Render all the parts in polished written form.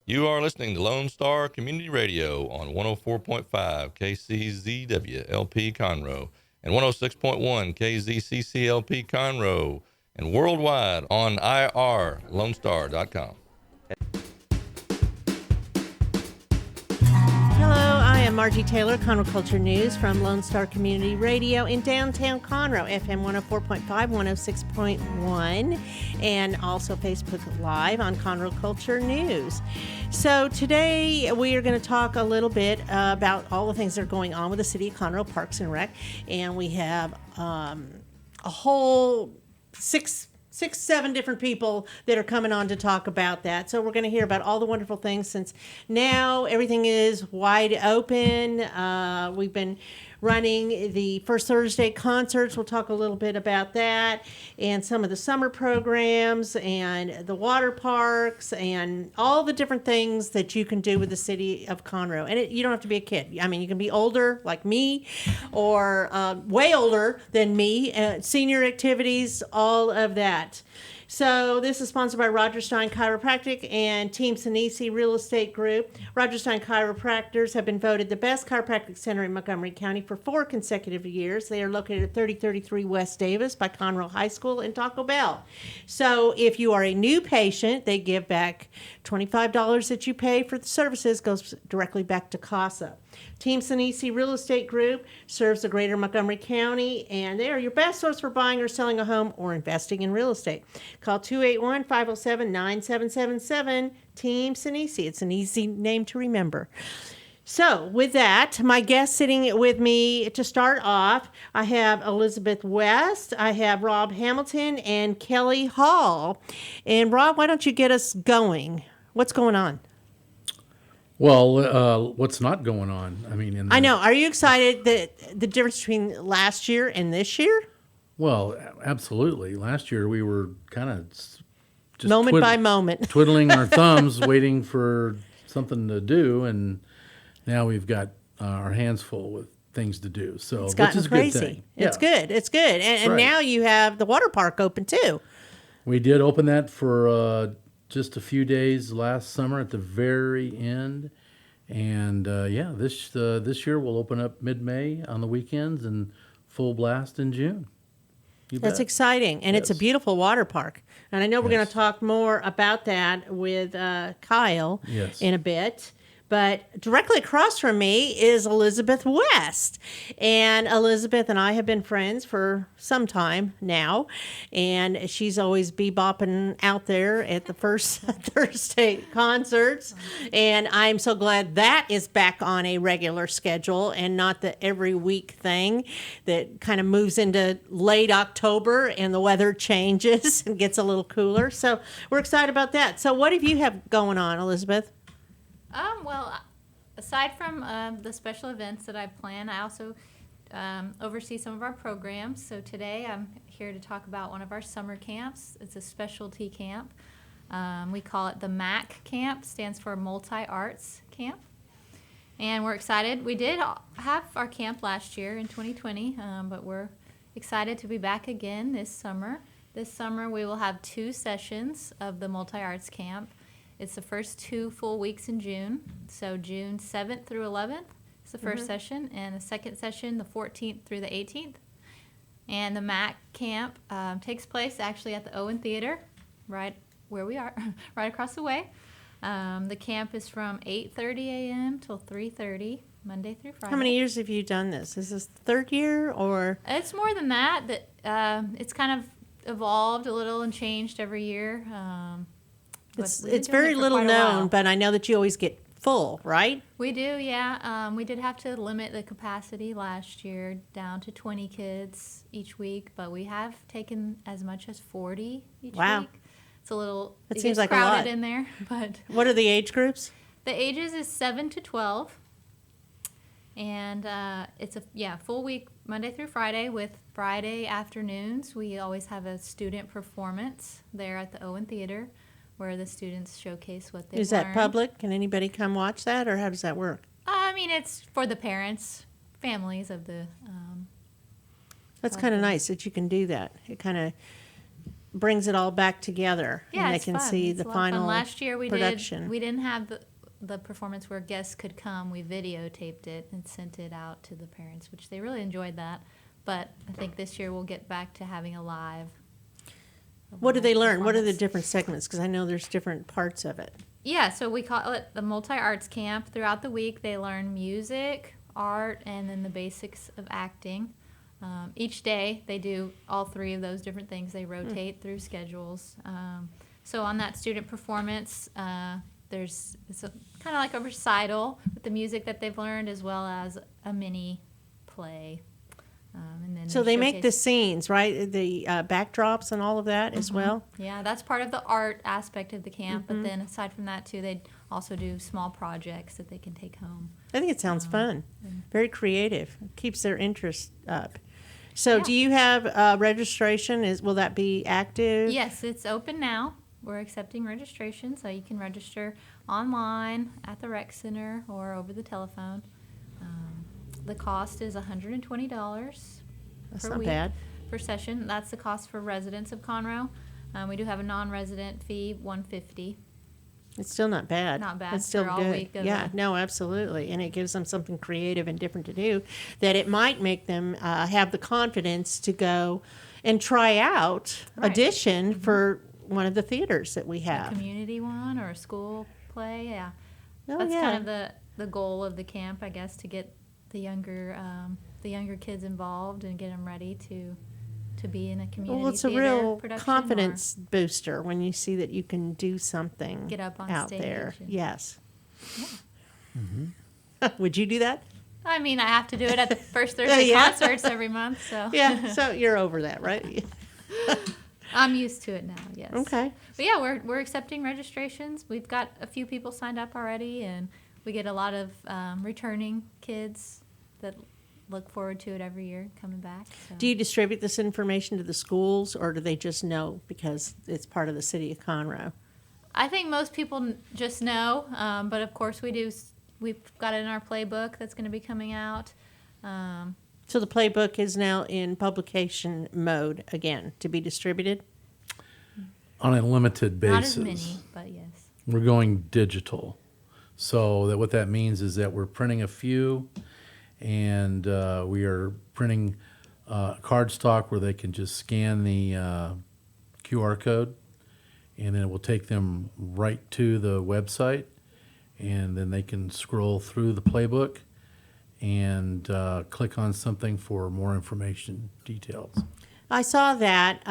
You are listening to Lone Star Community Radio on 104.5 KCZW LP Conroe and 106.1 KZCCLP Conroe and worldwide on irlonestar.com. Hello, I am Margie Taylor, Conroe Culture News from Lone Star Community Radio in downtown Conroe, FM 104.5, 106.1, and also Facebook Live on Conroe Culture News. So today we are going to talk a little bit about all the things that are going on with the City of Conroe Parks and Rec, and we have a whole seven different people that are coming on to talk about that. So we're going to hear about all the wonderful things since now everything is wide open. We've been running the First Thursday concerts. We'll talk a little bit about that and some of the summer programs and the water parks and all the different things that you can do with the City of Conroe. And you don't have to be a kid. I mean, you can be older like me or way older than me, senior activities, all of that. So this is sponsored by Roger Stein Chiropractic and Team Sinisi Real Estate Group. Roger Stein Chiropractors have been voted the best chiropractic center in Montgomery County for 4 consecutive years. They are located at 3033 West Davis by Conroe High School and Taco Bell. So if you are a new patient, they give back $25 that you pay for the services goes directly back to CASA. Team Sinisi Real Estate Group serves the greater Montgomery County, and they are your best source for buying or selling a home or investing in real estate. Call 281-507-9777, Team Sinisi. It's an easy name to remember. So with that, my guest sitting with me to start off, I have Elizabeth West, I have Rob Hamilton, and Kellie Hall. And Rob, why don't you get us going? What's going on? Well, what's not going on? I mean, I know. Are you excited that the difference between last year and this year? Well, absolutely. Last year we were kind of just moment by moment, twiddling our thumbs, waiting for something to do, and now we've got our hands full with things to do. So it's gotten which is crazy. A good thing. It's good. It's good. And right. now you have the water park open too. We did open that for just a few days last summer at the very end, and this year we'll open up mid-May on the weekends and full blast in June. That's exciting, and It's a beautiful water park. And I know we're going to talk more about that with Kyle in a bit. But directly across from me is Elizabeth West. And Elizabeth and I have been friends for some time now. And she's always bebopping out there at the First Thursday concerts. And I'm so glad that is back on a regular schedule and not the every week thing that kind of moves into late October and the weather changes and gets a little cooler. So we're excited about that. So what do you have going on, Elizabeth? Well, aside from the special events that I plan, I also oversee some of our programs. So today I'm here to talk about one of our summer camps. It's a specialty camp. We call it the MAC camp, stands for Multi-Arts Camp. And we're excited. We did have our camp last year in 2020, but we're excited to be back again this summer. This summer we will have 2 sessions of the Multi-Arts Camp. It's the first 2 full weeks in June. So June 7th through 11th is the first session, and the second session, the 14th through the 18th. And the MAC camp takes place actually at the Owen Theater, right where we are, right across the way. The camp is from 8:30 a.m. till 3:30, Monday through Friday. How many years have you done this? Is this the 3rd year or? It's more than that. It's kind of evolved a little and changed every year. It's very little known, but I know that you always get full, right? We do, yeah. We did have to limit the capacity last year down to 20 kids each week, but we have taken as much as 40 each week. It's a little it seems like crowded a lot in there. But what are the age groups? The ages is 7 to 12. And it's a full week, Monday through Friday, with Friday afternoons. We always have a student performance there at the Owen Theater, where the students showcase what they've learned. Is that public? Can anybody come watch that, or how does that work? I mean, it's for the parents, families of the... That's kind of nice that you can do that. It kind of brings it all back together, Yeah, and they it's can fun. see It's the a lot of fun. final Last year we production. we didn't have the performance where guests could come. We videotaped it and sent it out to the parents, which they really enjoyed that. But I think this year we'll get back to having a live. What do they learn? What are the performance. different segments? Because I know there's different parts of it. Yeah, so we call it the multi-arts camp. Throughout the week, they learn music, art, and then the basics of acting. Each day, they do all three of those different things. They rotate through schedules. So on that student performance, it's kind of like a recital with the music that they've learned, as well as a mini play. And then So they make the showcase- scenes, right? The backdrops and all of that as well. Yeah, that's part of the art aspect of the camp. Mm-hmm. But then aside from that, too, they also do small projects that they can take home. I think it sounds fun. Very creative. Keeps their interest up. So Yeah. do you have registration? Will that be active? Yes, it's open now. We're accepting registration, so you can register online at the rec center or over the telephone. The cost is $120 That's per not week bad. per session. That's the cost for residents of Conroe. We do have a non-resident fee, $150. It's still not bad. Not bad It's still for all good. week of Yeah, it. no, absolutely. And it gives them something creative and different to do that it might make them have the confidence to go and try out Right. audition for one of the theaters that we A have. community one or a school play, yeah. Oh, That's yeah. kind of the goal of the camp, I guess, to get the younger kids involved and get them ready to be in a community Well, it's a theater real production confidence booster when you see that you can do something Get up on out stage there. and- Yes. Would you do that? or- I mean, I have to do it at the first Thursday Yeah. concerts every month, so Yeah. So you're over that, right? I'm used to it now. Yes. Okay. But yeah, we're accepting registrations. We've got a few people signed up already, and we get a lot of returning kids that look forward to it every year coming back. So. Do you distribute this information to the schools, or do they just know because it's part of the City of Conroe? I think most people just know, but of course we do. We've got it in our playbook that's going to be coming out. So the playbook is now in publication mode again to be distributed? On a limited Not basis. as many, but yes. We're going digital. So what that means is that we're printing a few, and we are printing cardstock where they can just scan the QR code, and then it will take them right to the website, and then they can scroll through the playbook and click on something for more information details. I saw that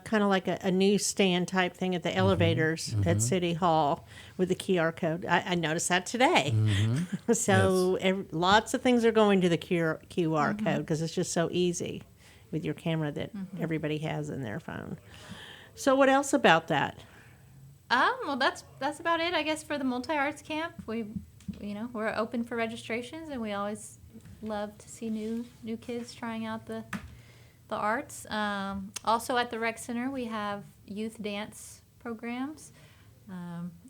kind of like a newsstand type thing at the elevators at City Hall with the QR code. I noticed that today. So lots of things are going to the QR code because it's just so easy with your camera that everybody has in their phone. So what else about that? Well, that's about it, I guess, for the multi-arts camp. We're open for registrations, and we always love to see new kids trying out the arts. Also at the rec center, we have youth dance programs.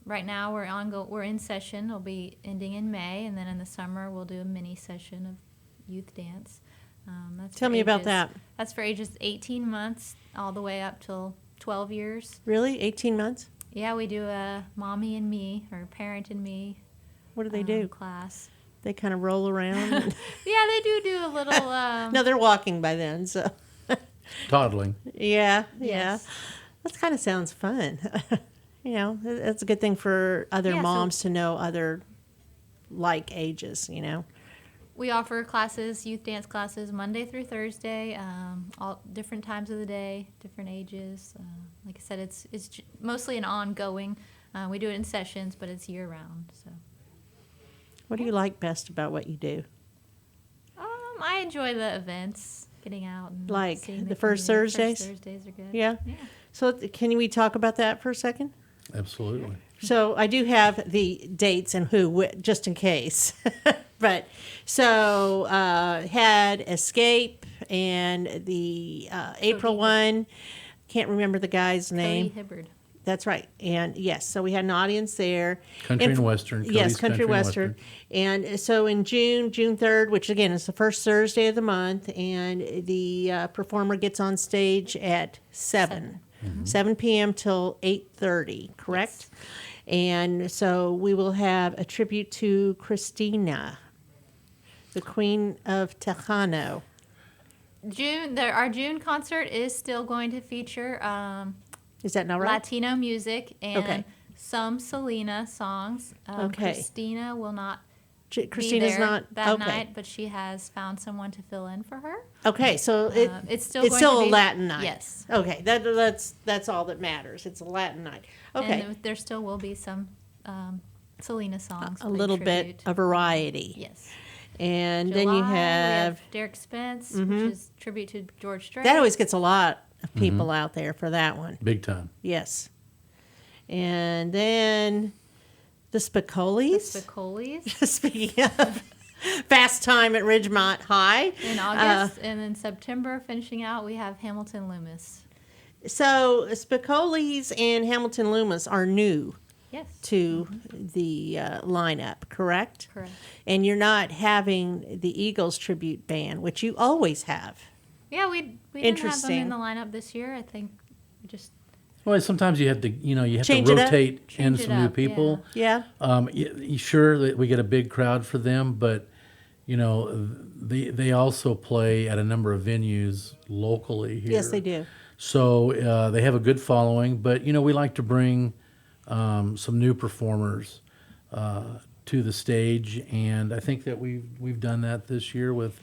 Right now, we're in session. It'll be ending in May, and then in the summer, we'll do a mini session of youth dance. Tell me about that. That's for ages 18 months all the way up till 12 years. Really? 18 months? Yeah, we do a mommy and me, or parent and me What do they do? class. They kind of roll around? Yeah, they do a little. No, they're walking by then, so. Toddling. Yeah. Yes. That kind of sounds fun. That's a good thing for other Yeah, so- moms to know other like ages, We offer classes, youth dance classes, Monday through Thursday, all different times of the day, different ages. Like I said, it's mostly an ongoing. We do it in sessions, but it's year round. So What do you like best about what you do? I enjoy the events, getting out and Like seeing the first community. Thursdays? First Thursdays are good. Yeah? Yeah. So can we talk about that for a second? Absolutely. So I do have the dates and who, just in case. But so had Escape and the April one. Can't remember the guy's name. Cody Hibbard. That's right. And yes, so we had an audience there. Country and Western. Yes, Cody's Country Western. And so in June 3rd, which again is the first Thursday of the month, and the performer gets on stage at 7. 7 p.m. till 8:30, correct? Yes. And so we will have a tribute to Christina, the Queen of Tejano. Our June concert is still going to feature Is that not right? Latino music and Okay. some Selena songs. Okay. Christina will not Christina's be there not that okay. night, but she has found someone to fill in for her. Okay, so It's still it's going still to a be- Latin night. Yes. Okay, that's all that matters. It's a Latin night. Okay, And there still will be some Selena songs. a played little tribute. bit of variety. Yes. And then you July, we have Derek Spence, which is tribute to George Strait. that always gets a lot of people out there for that one. Big time. Yes. And then the Spicolis. The Coleys Speaking of fast time at Ridgemont High. in August, and in September, finishing out, we have Hamilton Loomis. So Spicolis and Hamilton Loomis are new Yes. to the lineup, correct? Correct. And you're not having the Eagles tribute band, which you always have. Yeah, we didn't have them Interesting. in the lineup this year. I think we just Well, sometimes you have to, Change it up. rotate in Change it some new up, people. Yeah. Sure that we get a big crowd for them, but they also play at a number of venues locally here. Yes, they do. So they have a good following, but we like to bring some new performers to the stage, and I think that we've done that this year with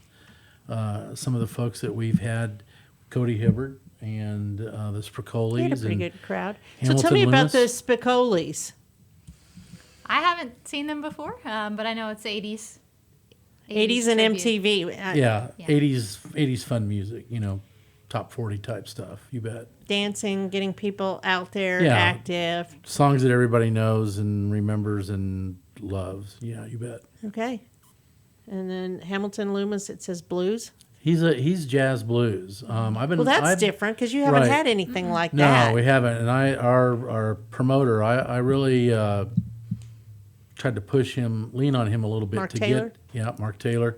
some of the folks that we've had, Cody Hibbard and the Spricolis. They had a pretty and good crowd. Hamilton so tell me about the Loomis. Spicolis. I haven't seen them before, but I know it's 80s. 80s and tribute. MTV. Yeah, Yeah. 80s fun music, top 40 type stuff, you bet. Dancing, getting people out there, Yeah. active. Songs that everybody knows and remembers and loves. Yeah, you bet. Okay. And then Hamilton Loomis, it says blues. He's jazz blues. Well, that's different because you haven't right. had anything like No, that. we haven't. And our promoter, I really tried to push him, lean on him a little bit Mark to Taylor? get Mark Taylor,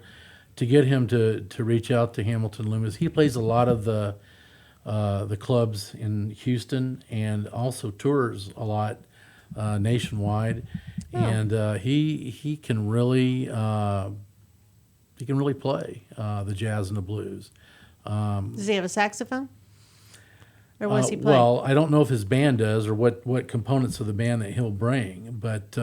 to get him to reach out to Hamilton Loomis. He plays a lot of the clubs in Houston and also tours a lot nationwide, and he can really play the jazz and the blues. Does he have a saxophone? Or was he playing? Well, I don't know if his band does or what components of the band that he'll bring, but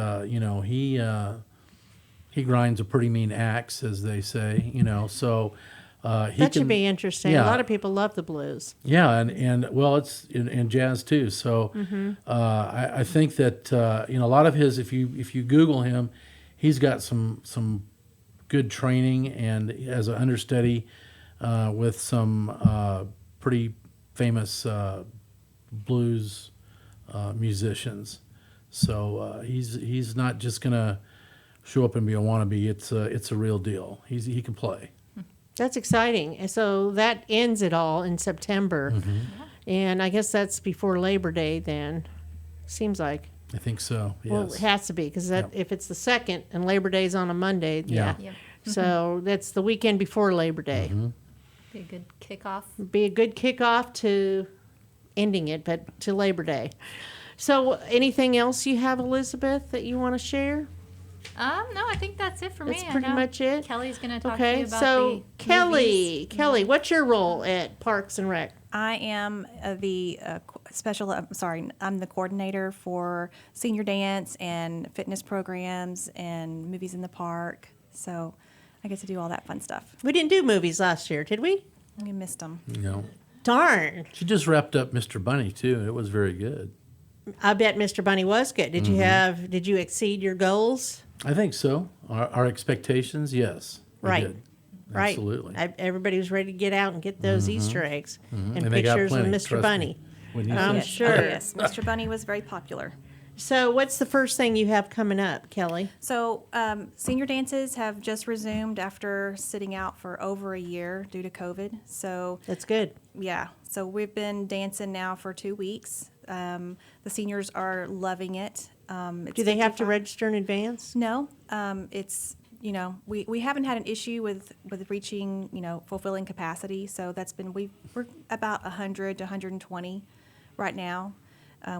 he grinds a pretty mean axe, as they say. So he that should can be interesting. yeah. A lot of people love the blues. Yeah, and well, it's in jazz too. So I think that a lot of his, if you Google him, he's got some good training and as an understudy with some pretty famous blues musicians. So he's not just gonna show up and be a wannabe. It's a real deal. He can play. That's exciting. And so that ends it all in September. And I guess that's before Labor Day then. Seems like. I think so. Yes. Well, it has to be because Yep. if it's the 2nd and Labor Day's on a Monday, Yeah. Yep. So that's the weekend before Labor Day. Be a good kickoff. Be a good kickoff to ending it, but to Labor Day. So anything else you have, Elizabeth, that you want to share? No, I think that's it for me. That's I pretty know much it. Kelly's going to talk to Okay, you about so the Kellie, movies. Kellie, what's your role at Parks and Rec? I am the I'm the coordinator for senior dance and fitness programs and movies in the park. So I get to do all that fun stuff. We didn't do movies last year, did we? We missed them. Darn. She just wrapped up Mr. Bunny too. It was very good. I bet Mr. Bunny was good. Did you exceed your goals? I think so. Our expectations, yes. we Right. did. Right. Absolutely. Everybody was ready to get out and get those Easter eggs and And they got pictures of plenty, Mr. trust Bunny. me. When you I'm said- Yes. sure. Oh, yes, Mr. Bunny was very popular. So what's the first thing you have coming up, Kellie? So senior dances have just resumed after sitting out for over a year due to COVID. So That's good. yeah, so we've been dancing now for 2 weeks. The seniors are loving it. Do they have to register in advance? No, it's we haven't had an issue with reaching fulfilling capacity. So that's been we're about 100 to 120 right now,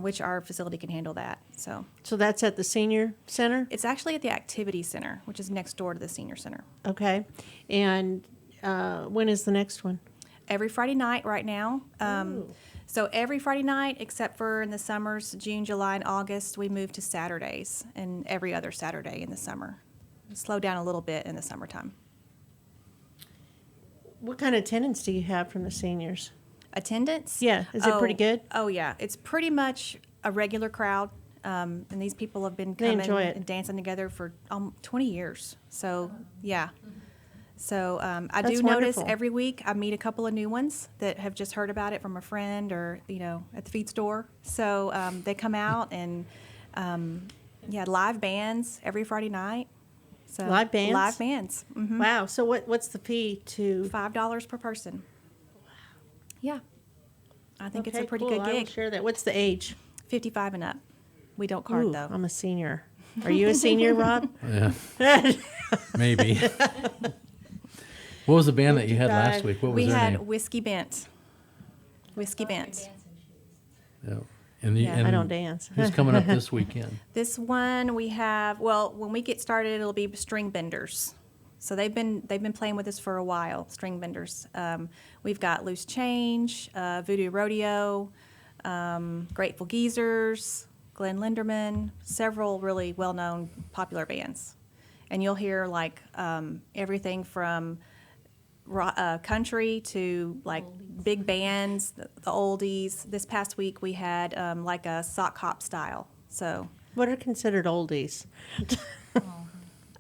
which our facility can handle that. So So that's at the senior center? it's actually at the activity center, which is next door to the senior center. Okay. And when is the next one? Every Friday night right now. Ooh. So every Friday night, except for in the summers, June, July, and August, we move to Saturdays, and every other Saturday in the summer. Slow down a little bit in the summertime. What kind of attendance do you have from the seniors? Attendance? Yeah. Is it pretty good? Oh, yeah. It's pretty much a regular crowd. And these people have been They coming enjoy it. and dancing together for 20 years. So, yeah. So I That's do notice wonderful. every week I meet a couple of new ones that have just heard about it from a friend or, at the feed store. So they come out and, live bands every Friday night. So Live bands? Live bands. Mm-hmm. Wow. So what's the fee to? $5 per person. Yeah. I think it's a Okay, pretty cool. good I will gig. share that. What's the age? 55 and up. We don't card, Ooh, though. I'm a senior. Are you a senior, Rob? Yeah, maybe. What was the band that you had last 55. week? What was We their had name? Whiskey Bent. Whiskey Bent. Yeah. And, Yeah, and I don't dance. Who's coming up this weekend? This one we have, when we get started, it'll be string benders. So they've been playing with us for a while, string benders. We've got Loose Change, Voodoo Rodeo, Grateful Geezers, Glenn Linderman, several really well-known popular bands. And you'll hear like everything from country to like big bands, the oldies. This past week we had like a sock hop style. So What are considered oldies?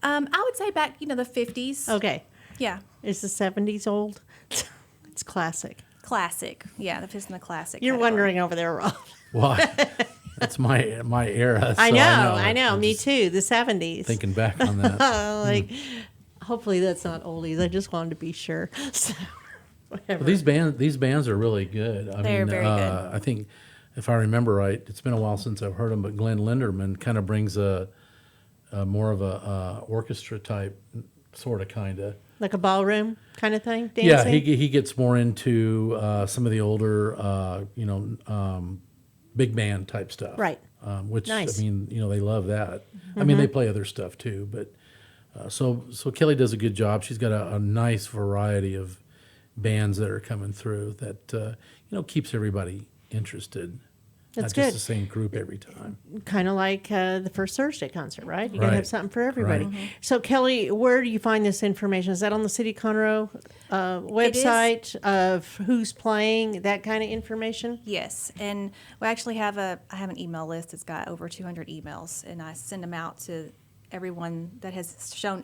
I would say back, the 50s. Okay. Yeah, Is the 70s old? It's classic. classic. Yeah, the fist in the classic. You're category. wondering over there, Rob. Why? That's my era. I so know. I'm Me just too. The 70s. Thinking back on that. Like, hopefully that's not oldies. I just wanted to be sure. So, whatever. Well, these bands are really good. They're very good. I think, if I remember right, it's been a while since I've heard them, but Glenn Linderman kind of brings a more of a orchestra type sort of kind of. Like a ballroom kind of thing? Dancing? Yeah, he gets more into some of the older, big band type stuff. Right. Which Nice. I mean, they love that. I mean, they play other stuff too, but so Kellie does a good job. She's got a nice variety of bands that are coming through that keeps everybody interested. That's Not good. just the same group every time. Kind of like the first Thursday concert, right? You're going to have Right. something for everybody. Right. So, Kellie, where do you find this information? Is that on the City of Conroe website of who's playing, that kind of information? Yes, and we actually have I have an email list that's got over 200 emails, and I send them out to everyone that has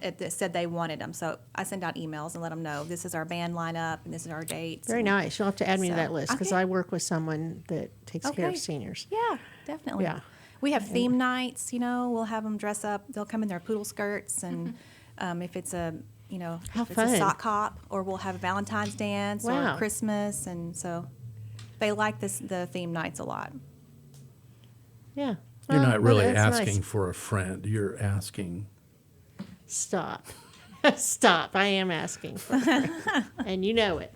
that said they wanted them. So I send out emails and let them know this is our band lineup and this is our dates. Very and- nice. You'll have to add me to So, that list because okay. I work with someone that takes care of Okay. seniors. Yeah, definitely. Yeah. We have theme nights. We'll have them dress up. They'll come in their poodle skirts, and if it's a How if it's fun. a sock hop, or we'll have a Valentine's dance Wow. or Christmas, and so they like the theme nights a lot. Yeah. You're Well, not really that's asking nice. for a friend. You're asking. Stop. Stop. I am asking for her. And you know it.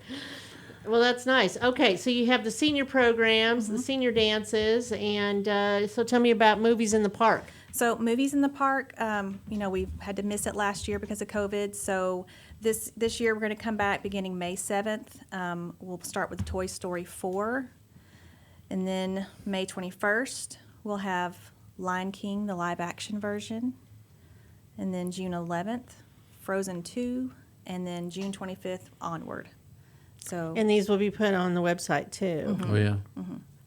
Well, that's nice. Okay, so you have the senior programs, the senior dances, and so tell me about movies in the park. So movies in the park, we had to miss it last year because of COVID. So this year we're going to come back beginning May 7th. We'll start with Toy Story 4. And then May 21st, we'll have Lion King, the live action version. And then June 11th, Frozen 2. And then June 25th onward. So And these will be put on the website too. Oh yeah.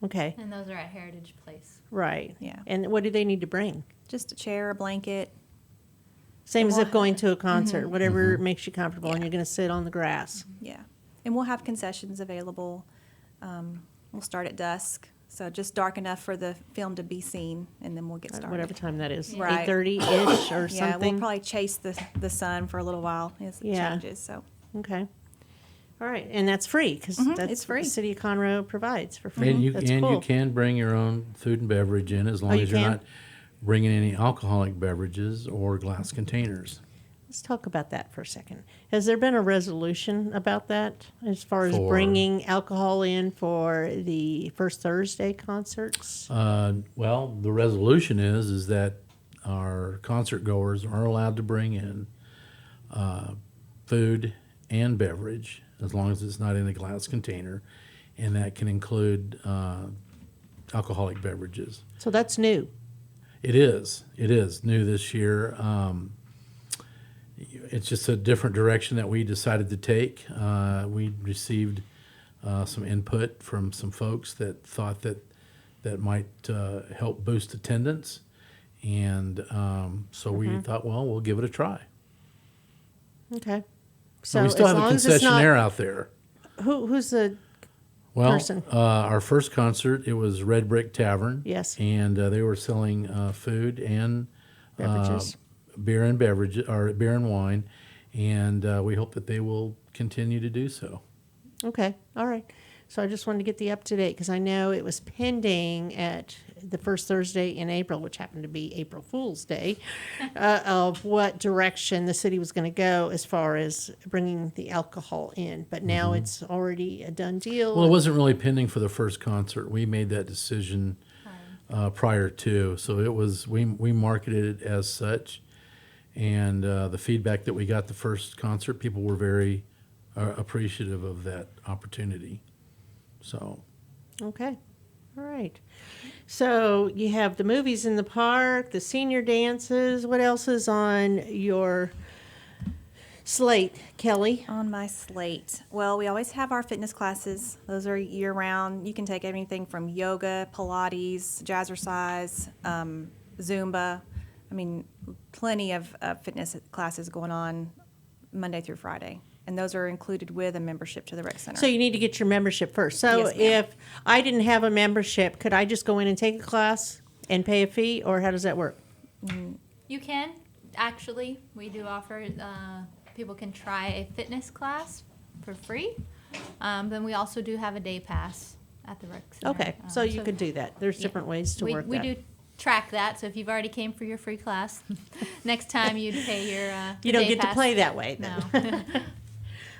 Okay, And those are at Heritage Place. right. Yeah. And what do they need to bring? just a chair, a blanket. Same as if Well, going to a concert, whatever makes you comfortable, and Yeah. you're going to sit on the grass. Yeah. And we'll have concessions available. We'll start at dusk. So just dark enough for the film to be seen, and then we'll get started. Whatever time that is, Right. 8:30-ish or Yeah, something. we'll probably chase the sun for a little while as it Yeah. changes. So Okay. All right, and that's free because that's it's what free. the City of Conroe provides for free. And you that's and cool. you can bring your own food and beverage in as long you as you're can? not bringing any alcoholic beverages or glass containers. Let's talk about that for a second. Has there been a resolution about that as far as For- bringing alcohol in for the First Thursday concerts? Well, the resolution is that our concert goers are allowed to bring in food and beverage as long as it's not in a glass container, and that can include alcoholic beverages. So that's new. It is new this year. It's just a different direction that we decided to take. We received some input from some folks that thought that might help boost attendance, and so we thought, well, we'll give it a try. Okay. So we still as have a long as it's not- concessionaire out there. Who's the Well, person? Our first concert, it was Red Brick Tavern. Yes. And they were selling food and Beverages. beer and beverage, or beer and wine, and we hope that they will continue to do so. Okay, all right. So I just wanted to get the up to date because I know it was pending at the first Thursday in April, which happened to be April Fool's Day, of what direction the city was going to go as far as bringing the alcohol in. But now it's already a done deal. Well, it wasn't really pending for the first concert. We made that decision prior to, so it was we marketed it as such, and the feedback that we got the first concert, people were very appreciative of that opportunity. So, Okay, all right. So you have the movies in the park, the senior dances. What else is on your slate, Kelly? On my slate, well, we always have our fitness classes. Those are year round. You can take anything from yoga, Pilates, jazzercise, Zumba. I mean, plenty of fitness classes going on Monday through Friday. And those are included with a membership to the rec center. So you need to get your membership first. So Yes, ma'am. if I didn't have a membership, could I just go in and take a class and pay a fee, or how does that work? You can, actually, we do offer, people can try a fitness class for free. Then we also do have a day pass at the rec center. Okay, so you could do that. There's yeah. different ways to work We that. do track that, so if you've already came for your free class, next time you'd pay your You don't day get to pass. play that way then. No.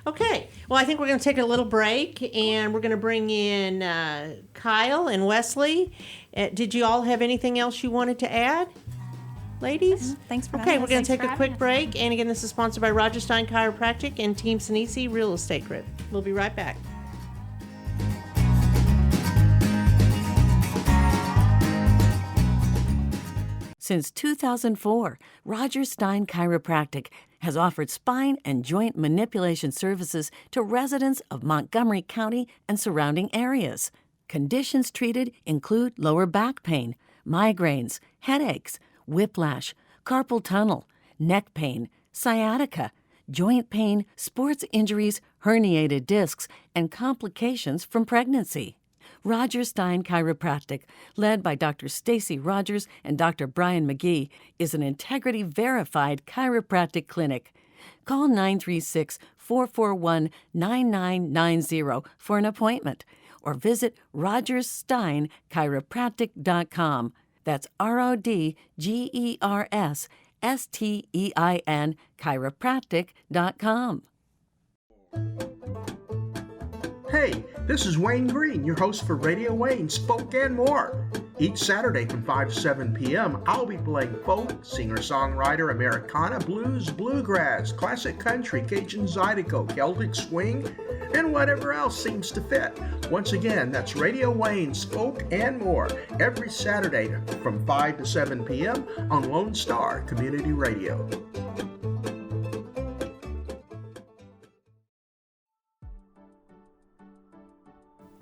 Okay, well, I think we're going to take a little break, and we're going to bring in Kyle and Wesley. Did you all have anything else you wanted to add, ladies? Thanks for Okay, having we're us. going to Thanks take for a quick having us. break, and again, this is sponsored by Roger Stein Chiropractic and Team Sinisi Real Estate Group. We'll be right back. Since 2004, Roger Stein Chiropractic has offered spine and joint manipulation services to residents of Montgomery County and surrounding areas. Conditions treated include lower back pain, migraines, headaches, whiplash, carpal tunnel, neck pain, sciatica, joint pain, sports injuries, herniated discs, and complications from pregnancy. Roger Stein Chiropractic, led by Dr. Stacy Rogers and Dr. Brian McGee, is an integrity-verified chiropractic clinic. Call 936-441-9990 for an appointment or visit rogerssteinchiropractic.com. That's RODGERSSTEIN chiropractic.com. Hey, this is Wayne Green, your host for Radio Wayne, Spoke and More. Each Saturday from 5 to 7 p.m., I'll be playing folk, singer-songwriter, Americana, blues, bluegrass, classic country, Cajun Zydeco, Celtic swing, and whatever else seems to fit. Once again, that's Radio Wayne, Spoke and More, every Saturday from 5 to 7 p.m. on Lone Star Community Radio.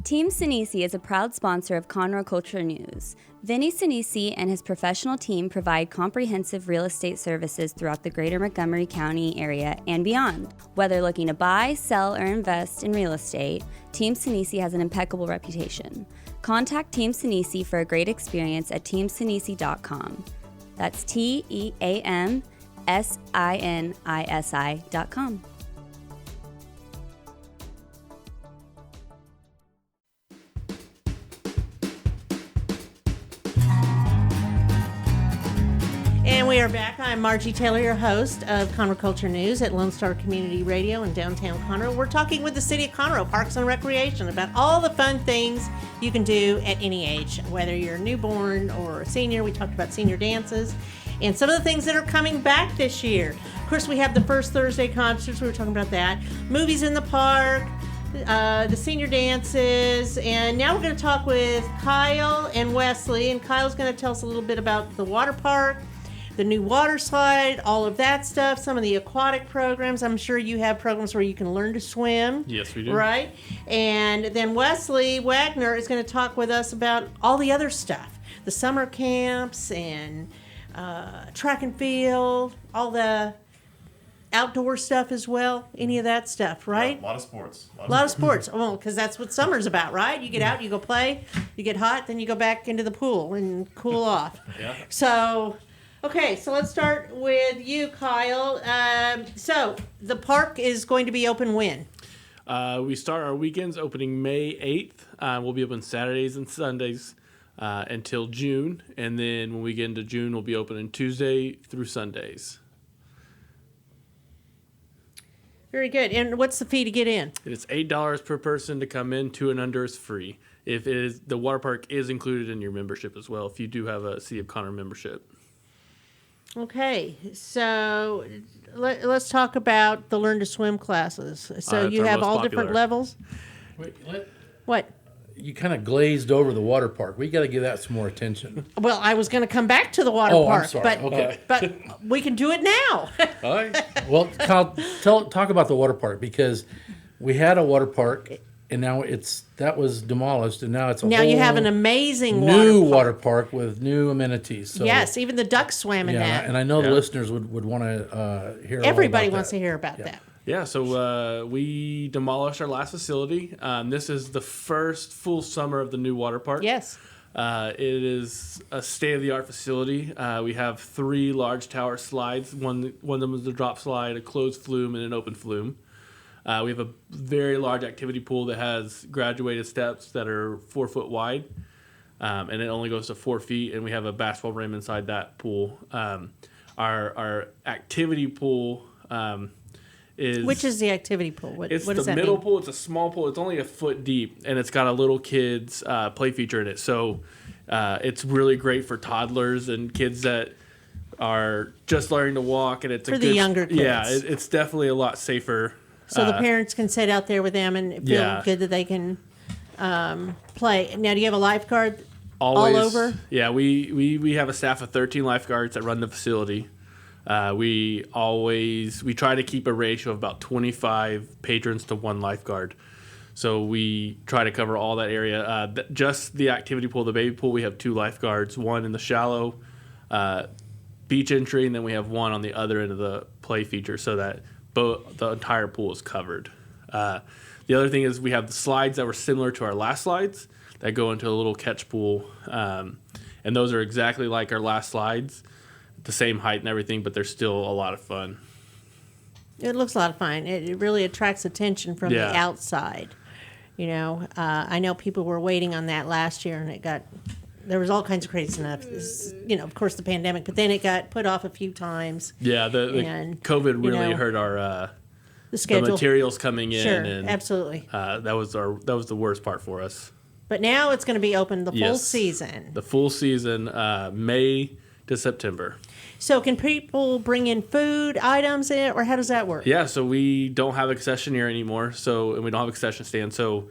Team Sinisi is a proud sponsor of Conroe Culture News. Vinny Sinisi and his professional team provide comprehensive real estate services throughout the greater Montgomery County area and beyond. Whether looking to buy, sell, or invest in real estate, Team Sinisi has an impeccable reputation. Contact Team Sinisi for a great experience at teamsinisi.com. That's TEAMSINISI.com. And we are back. I'm Margie Taylor, your host of Conroe Culture News at Lone Star Community Radio in downtown Conroe. We're talking with the City of Conroe Parks and Recreation about all the fun things you can do at any age, whether you're a newborn or a senior. We talked about senior dances and some of the things that are coming back this year. Of course, we have the First Thursday concerts. We were talking about that. Movies in the park, the senior dances, and now we're going to talk with Kyle and Wesley, and Kyle's going to tell us a little bit about the water park, the new water slide, all of that stuff, some of the aquatic programs. I'm sure you have programs where you can learn to swim. Yes, we do. Right? And then Wesley Wagner is going to talk with us about all the other stuff, the summer camps and track and field, all the outdoor stuff as well, any of that stuff, right? Yeah, a lot of sports. A lot of sports. Well, because that's what summer's about, right? You get out, you go play, you get hot, then you go back into the pool and cool off. Yeah. So, okay, so let's start with you, Kyle. So, the park is going to be open when? We start our weekends opening May 8th. We'll be open Saturdays and Sundays until June. And then when we get into June, we'll be open on Tuesday through Sundays. Very good. And what's the fee to get in? It's $8 per person to come in. 2 and under is free. If it is, the water park is included in your membership as well, if you do have a City of Conroe membership. Okay, so let's talk about the Learn to Swim classes. So That's you our have most all popular. different levels? Wait, What? you kind of glazed over the water park. We got to give that some more attention. Well, I was going to come back to the water Oh, I'm park, sorry. but Okay. but we can do it now. All right. Well, Kyle, talk about the water park, because we had a water park and now that was demolished, and now it's a Now whole you have an amazing new water water park with new amenities. So, Yes, even the ducks swam in yeah, that. and I know the Yeah. listeners would want to hear. all Everybody about wants that. to hear about that. Yeah, so we demolished our last facility. This is the first full summer of the new water park. Yes. It is a state-of-the-art facility. We have 3 large tower slides. One of them is a drop slide, a closed flume, and an open flume. We have a very large activity pool that has graduated steps that are 4 foot wide, and it only goes to 4 feet. And we have a basketball rim inside that pool. Our activity pool is Which is the activity pool? it's what does the that middle mean? pool. It's a small pool. It's only a foot deep, and it's got a little kids play feature in it. So it's really great for toddlers and kids that are just learning to walk. And it's For a the good, younger kids. Yeah, it's definitely a lot safer. So the parents can sit out there with them and feel Yeah. good that they can play. Now, do you have a lifeguard Always, all over? Yeah, we have a staff of 13 lifeguards that run the facility. We try to keep a ratio of about 25 patrons to 1 lifeguard. So we try to cover all that area. Just the activity pool, the baby pool, we have 2 lifeguards, one in the shallow beach entry, and then we have one on the other end of the play feature, so that the entire pool is covered. The other thing is we have the slides that were similar to our last slides that go into a little catch pool. And those are exactly like our last slides, the same height and everything, but they're still a lot of fun. It looks a lot of fun. It really attracts attention from the Yeah. outside. You know, I know people were waiting on that last year, and there was all kinds of craziness. You know, of course, the pandemic, but then it got put off a few times. Yeah, the And, COVID you really know, hurt our The the schedule. materials coming in. Sure, and absolutely. that was the worst part for us. But now it's going to be open the full Yes. season. The full season, May to September. So can people bring in food items in it, or how does that work? Yeah, so we don't have a concessionaire anymore, and we don't have a concession stand. So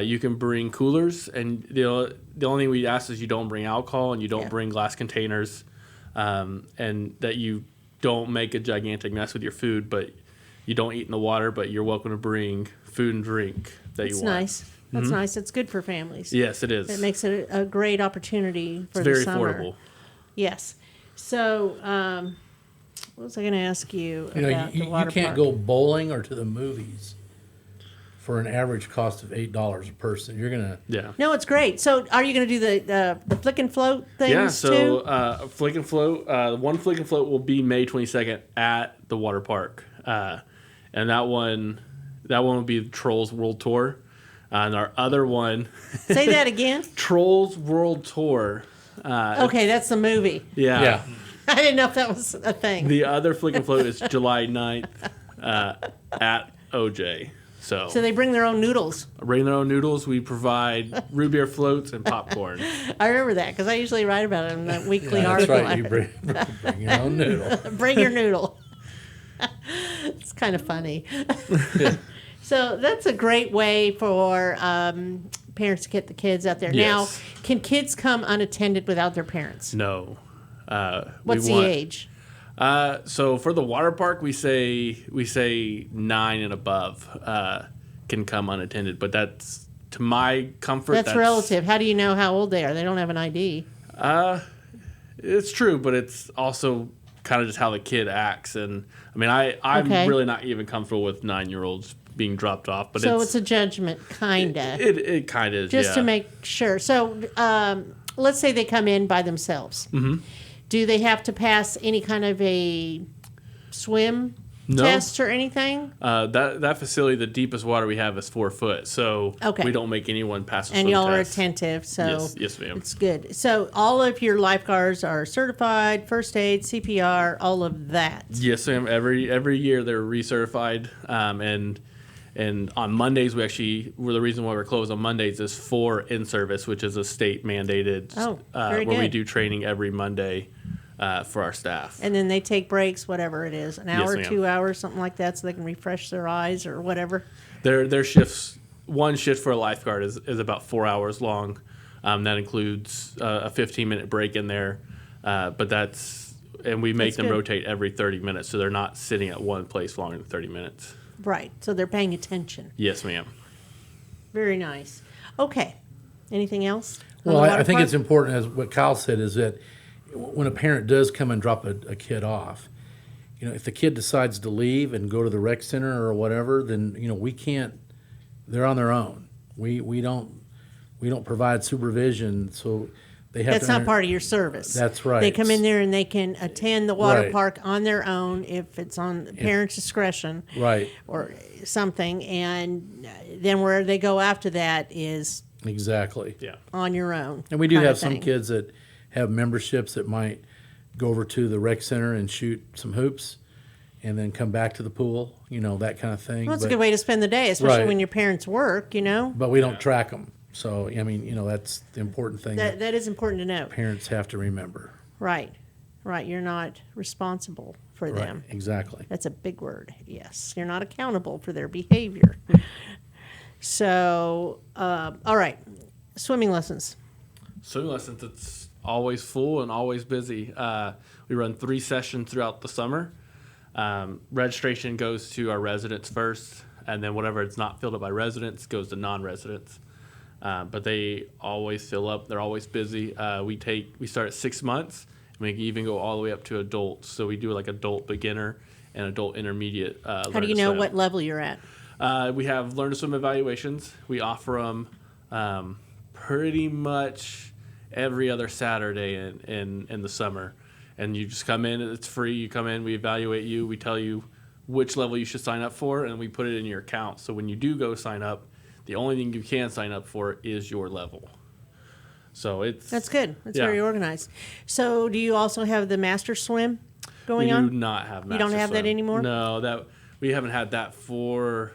you can bring coolers, and the only thing we ask is you don't bring alcohol and you don't bring glass containers, and that you don't make a gigantic mess with your food, but you don't eat in the water, but you're welcome to bring food and drink that you That's want. nice. That's nice. It's good for families. Yes, it is. It makes it a great opportunity for It's the very summer. affordable. Yes. So, what was I going to ask you You know, about you the water can't park? go bowling or to the movies for an average cost of $8 a person. You're gonna Yeah. No, it's great. So, are you going to do the flick and float things Yeah, too? so Flick and Float, one Flick and Float will be May 22nd at the water park. And that one will be the Trolls World Tour. And our other one, Say that again. Trolls World Tour. Okay, that's the movie. Yeah. I didn't know if that was a thing. The other Flick and Float is July 9th at OJ. So they bring their own noodles. bring their own noodles. We provide root beer floats and popcorn. I remember that because I usually write about it in the weekly Yeah, that's article. right. You bring your own noodle. Bring your noodle. It's kind of funny. So that's a great way for parents to get the kids out there. Yes. Now, can kids come unattended without their parents? No. What's the age? So for the water park, we say 9 and above can come unattended, but that's to my comfort. That's relative. How do you know how old they are? They don't have an ID. It's true, but it's also kind of just how the kid acts. And I mean, I'm Okay. really not even comfortable with 9-year-olds being dropped off. But So it's a judgment, kind of. it kind of is, Just yeah. to make sure. So let's say they come in by themselves. Mm-hmm. Do they have to pass any kind of a swim No. test or anything? That facility, the deepest water we have is 4 foot, so Okay. we don't make anyone pass a And swim y'all are test. attentive, so Yes, ma'am. it's good. So all of your lifeguards are certified, first aid, CPR, all of that. Yes, ma'am. Every year they're recertified, and on Mondays the reason why we're closed on Mondays is for in service, which is a state mandated Oh, very where we good. do training every Monday for our staff. And then they take breaks, whatever it is, an hour, ma'am. 2 hours, something like that, so they can refresh their eyes or whatever. Their shifts, one shift for a lifeguard is about 4 hours long. That includes a 15-minute break in there, and we make That's them good. rotate every 30 minutes, so they're not sitting at one place longer than 30 minutes. Right. So they're paying attention. Yes, ma'am. Very nice. Okay. Anything else? on Well, the I water think park? it's important, as what Kyle said, is that when a parent does come and drop a kid off, if the kid decides to leave and go to the rec center or whatever, then we can't. They're on their own. We don't provide supervision, so they have. That's to not part of your service. That's right. They come in there and they can attend the water Right. park on their own if it's on parents' discretion Right. or something. And then where they go after that is Exactly. Yeah. on your own. And we do kind of have some thing. kids that have memberships that might go over to the rec center and shoot some hoops and then come back to the pool, that kind of thing. Well, it's a But- good way to spend the day, especially Right. when your parents work, But we don't track them. So, that's the important thing that That is important to know. parents have to remember. Right. Right. You're not responsible for Right, them. exactly. That's a big word. Yes. You're not accountable for their behavior. So, all right. Swimming lessons. Swimming lessons, it's always full and always busy. We run 3 sessions throughout the summer. Registration goes to our residents first, and then whatever it's not filled up by residents goes to non-residents. But they always fill up. They're always busy. We start at 6 months, and we can even go all the way up to adults. So we do like adult beginner and adult intermediate. How do you know what level you're at? We have learn to swim evaluations. We offer them pretty much every other Saturday in the summer. And you just come in, it's free. You come in, we evaluate you, we tell you which level you should sign up for, and we put it in your account. So when you do go sign up, the only thing you can sign up for is your level. So That's good. That's yeah. very organized. So, do you also have the master swim going We on? do not have You don't master have that swim. anymore? No, we haven't had that for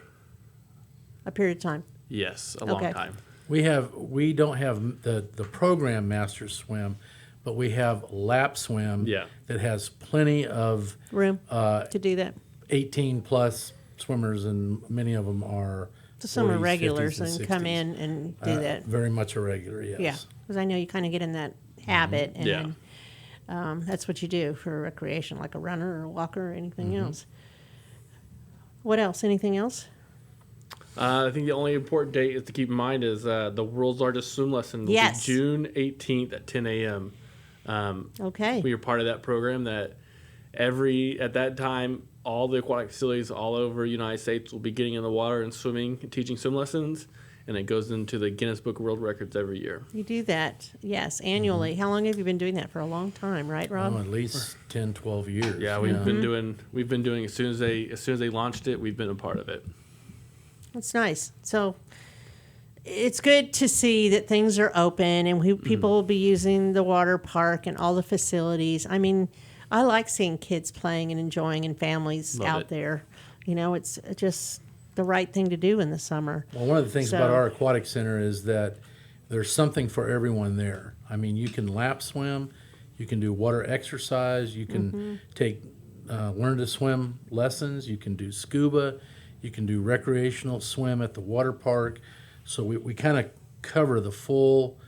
A period of time. a long Okay. time. We don't have the program master swim, but we have lap swim Yeah. that has plenty of Room to do that. 18 plus swimmers, and many of them are So some are 40s, regulars 50s, and come 60s. in and do that. Very much a regular, yes. Yeah, because I know you kind of get in that habit, and Yeah. that's what you do for recreation, like a runner or a walker or anything Mm-hmm. else. What else? Anything else? I think the only important date is to keep in mind is the world's largest swim lesson will Yes. be June 18th at 10 a.m. Okay. We are part of that program that at that time, all the aquatic facilities all over the United States will be getting in the water and swimming and teaching swim lessons, and it goes into the Guinness Book of World Records every year. You do that, yes, annually. How long have you been doing that? For a long time, right, Rob? Oh, at least 10, 12 years. Yeah, we've been doing as soon as they launched it, we've been a part of it. That's nice. So it's good to see that things are open and people will be using the water park and all the facilities. I mean, I like seeing kids playing and enjoying and families Love out it. there. You know, it's just the right thing to do in the summer. Well, one of the things about our aquatic center is that there's something for everyone there. I mean, you can lap swim, you can do water exercise, you can take learn to swim lessons, you can do scuba, you can do recreational swim at the water park. So we kind of cover the full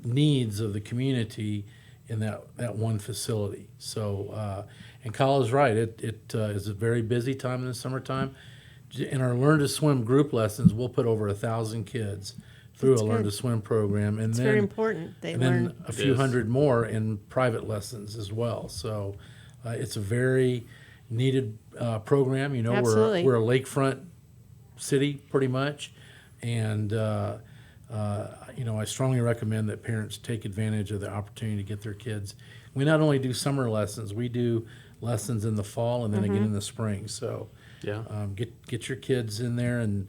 needs of the community in that one facility. So, and Kyle is right. It is a very busy time in the summertime. In our Learn to Swim group lessons, we'll put over 1,000 kids through That's a Learn good. to Swim program, and It's then very important. They and learn. then a few Yes. hundred more in private lessons as well. So, it's a very needed program. You know, Absolutely. we're a lakefront city pretty much, and you know, I strongly recommend that parents take advantage of the opportunity to get their kids. We not only do summer lessons, we do lessons in the fall and then again in the spring. So, Yeah. get your kids in there and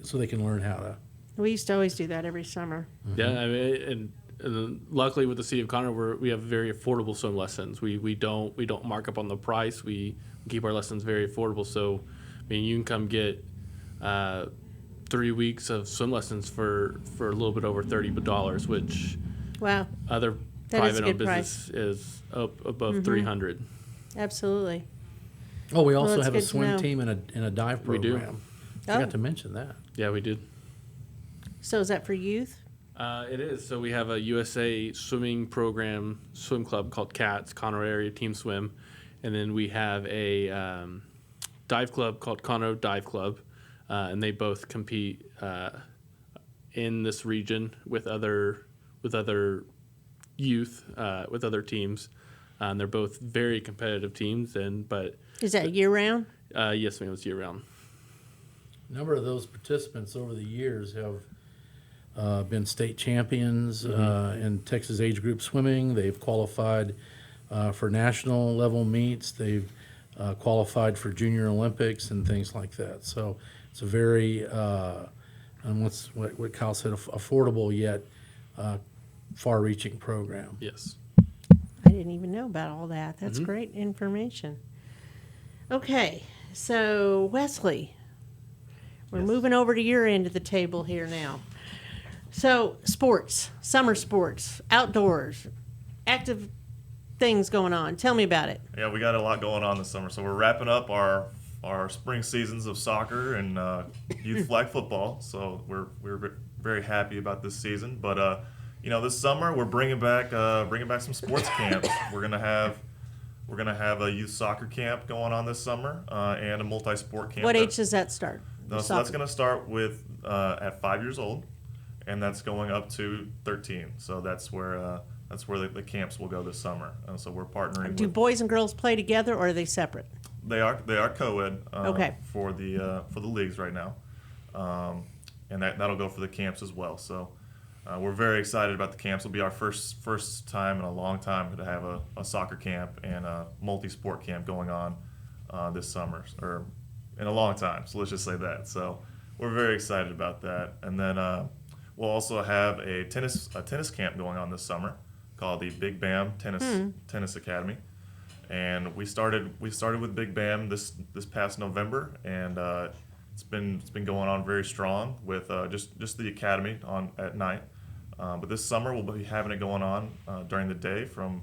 so they can learn how to. We used to always do that every summer. Yeah, I mean, and luckily with the City of Conroe, we have very affordable swim lessons. We don't mark up on the price. We keep our lessons very affordable. So, I mean, you can come get 3 weeks of swim lessons for a little bit over $30, which Wow, other That is a private owned good business is up above 300. absolutely. Oh, we also that's have a good to swim know. team and a dive We do. program. Oh. Forgot to mention that. Yeah, we did. So is that for youth? It is. So we have a USA swimming program, swim club called CATS, Conroe Area Team Swim. And then we have a dive club called Conroe Dive Club. And they both compete in this region with other youth, with other teams. And they're both very competitive teams. But Is that year round? yes, ma'am, it's year round. A number of those participants over the years have been state champions in Texas age group swimming. They've qualified for national level meets. They've qualified for junior Olympics and things like that. So it's a very, and what Kyle said, affordable yet far-reaching program. Yes. I didn't even know about all that. That's great information. Okay, so Wesley, we're moving over to your end of the table here now. So sports, summer sports, outdoors, active things going on. Tell me about it. Yeah, we got a lot going on this summer. So we're wrapping up our spring seasons of soccer and youth flag football. So we're very happy about this season. But you know, this summer we're bringing back some sports camps. We're gonna have a youth soccer camp going on this summer and a multi-sport camp. What age does that start? No, so that's gonna start with at 5 years old, and that's going up to 13. So that's where the camps will go this summer. So we're partnering. Do with, boys and girls play together, or are they separate? They are co-ed Okay. for the leagues right now, and that'll go for the camps as well. So we're very excited about the camps. It'll be our first time in a long time to have a soccer camp and a multi-sport camp going on this summer, or in a long time. So let's just say that. So we're very excited about that. And then we'll also have a tennis camp going on this summer called the Big Bam Tennis Academy. And we started with Big Bam this past November, and it's been going on very strong with just the academy at night. But this summer we'll be having it going on during the day from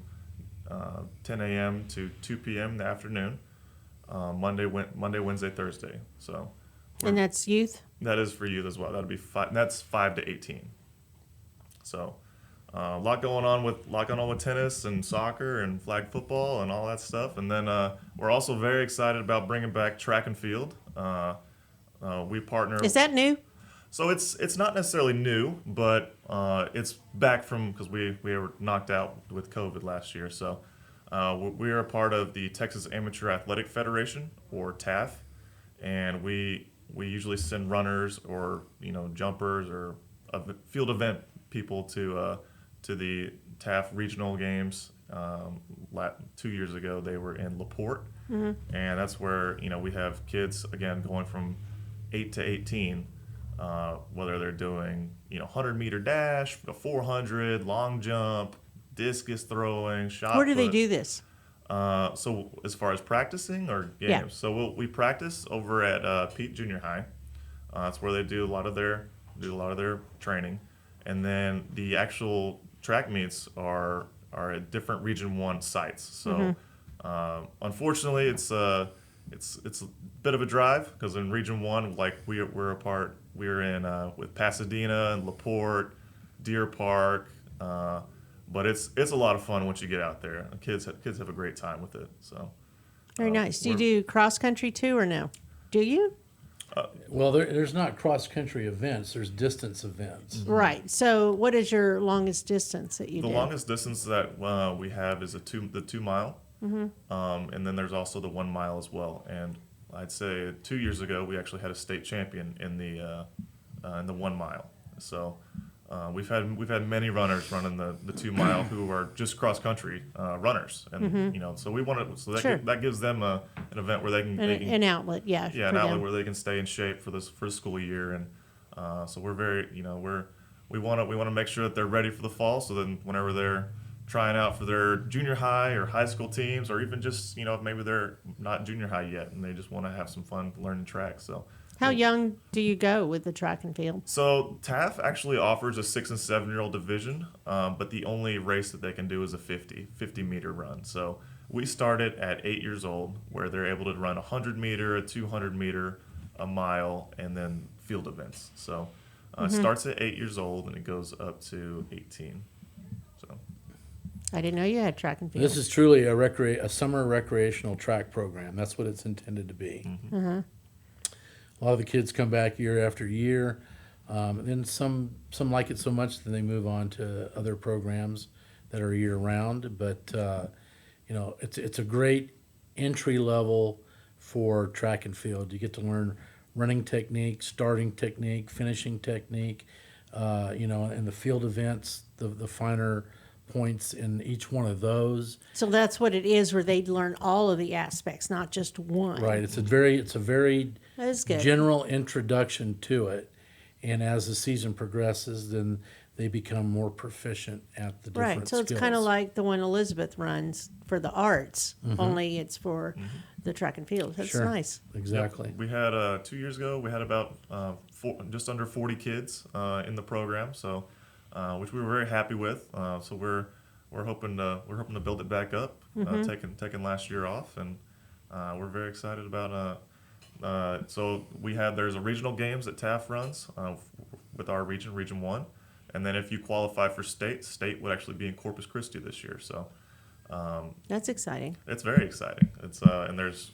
10 a.m. to 2 p.m. in the afternoon, Monday, Wednesday, Thursday. So And that's youth? that is for youth as well. That'll be that's 5 to 18. So. A lot going on with tennis and soccer and flag football and all that stuff. And then we're also very excited about bringing back track and field. We partner. Is that new? So it's not necessarily new, but it's back from because we were knocked out with COVID last year. So we are a part of the Texas Amateur Athletic Federation, or TAF, and we usually send runners or jumpers or field event people to the TAF regional games. 2 years ago, they were in LaPorte, and that's where we have kids again going from 8 to 18, whether they're doing 100-meter dash, a 400, long jump, discus throwing, shot Where do they put. do this? So as far as practicing or games, Yeah. so we practice over at Pete Junior High. That's where they do a lot of their training, and then the actual track meets are at different Region 1 sites. So unfortunately, it's a bit of a drive because in Region 1, like we're in with Pasadena and LaPorte, Deer Park. But it's a lot of fun once you get out there. Kids have a great time with it. So Very nice. Do you do cross country too, or no? Do you? Well, there's not cross-country events. There's distance events. Right. So, what is your longest distance that you the do? longest distance that we have is the 2 mile, and then there's also the 1 mile as well. And I'd say 2 years ago we actually had a state champion in the 1 mile. So. We've had many runners running the 2 mile who are just cross country runners, and so we want to that gives them an event where they can An outlet, yeah. an for outlet them. where they can stay in shape for the school year, and so we're very we want to make sure that they're ready for the fall, so then whenever they're trying out for their junior high or high school teams, or even just maybe they're not junior high yet and they just want to have some fun learning track. So. How young do you go with the track and field? So TAF actually offers a 6 and 7-year-old division, but the only race that they can do is a 50 meter run. So we started at 8 years old, where they're able to run a 100 meter, a 200 meter, a mile, and then field events. So it starts at 8 years old and it goes up to 18. So I didn't know you had track and field. This is truly a summer recreational track program. That's what it's intended to be. A lot of the kids come back year after year, and then some like it so much that they move on to other programs that are year round. But it's a great entry level for track and field. You get to learn running technique, starting technique, finishing technique, and the field events, the finer points in each one of those. So that's what it is, where they'd learn all of the aspects, not just one. Right. It's a very That is good. general introduction to it, and as the season progresses, then they become more proficient at the different Right. So it's skills. kind of like the one Elizabeth runs for the arts, only it's for the track and field. That's Sure. nice. Exactly. we had 2 years ago we had about just under 40 kids in the program. So. Which we were very happy with. So we're hoping to build it back up, taking last year off, and we're very excited about. So there's a regional games that TAF runs with our Region 1, and then if you qualify for state would actually be in Corpus Christi this year. So That's exciting. it's very exciting. It's and there's